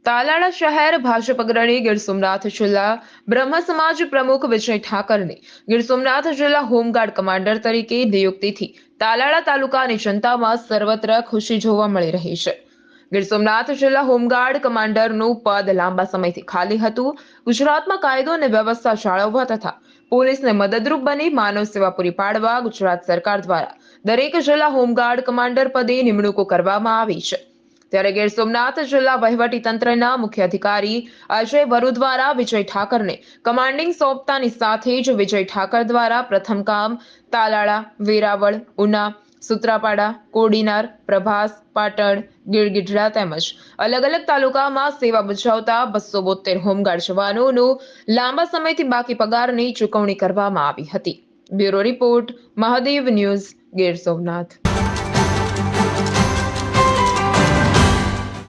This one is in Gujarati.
તાલાળા શહેર ભાજપ અગ્રણી ગીર સોમનાથ જિલ્લા બ્રહ્મ સમાજ પ્રમુખ વિજય ઠાકરની ગીર સોમનાથ જિલ્લા હોમગાર્ડ કમાન્ડર તરીકે નિયુક્તિથી તાલાળા તાલુકાની જનતામાં સર્વત્ર ખુશી જોવા મળી રહી છે। ગીર સોમનાથ જિલ્લા હોમગાર્ડ કમાન્ડરનું પદ લાંબા સમયથી ખાલી હતું। ગુજરાતમાં કાયદો અને વ્યવસ્થા જાળવવા તથા પોલીસને મદદરૂપ બની માનવ સેવા પૂરી પાડવા ગુજરાત સરકાર દ્વારા દરેક જિલ્લા હોમગાર્ડ કમાન્ડર પદે નિમણૂકો કરવામાં આવી છે। ત્યારે ગીર સોમનાથ જિલ્લા વહીવટી તંત્રના મુખ્ય અધિકારી અજય વરુ દ્વારા વિજય ઠાકરને કમાન્ડિંગ સોંપતાની સાથે જ વિજય ઠાકર દ્વારા પ્રથમ કામ તાલાળા, વેરાવળ, ઉના, સુત્રાપાડા, કોડીનાર, પ્રભાસ, પાટણ, ગીરગઢડા તેમજ અલગ અલગ તાલુકામાં સેવા બજાવતા 272 હોમગાર્ડ જવાનોનું લાંબા સમયથી બાકી પગારની ચૂકવણી કરવામાં આવી હતી। Bureau report, Mahadev news, Gir Somnath.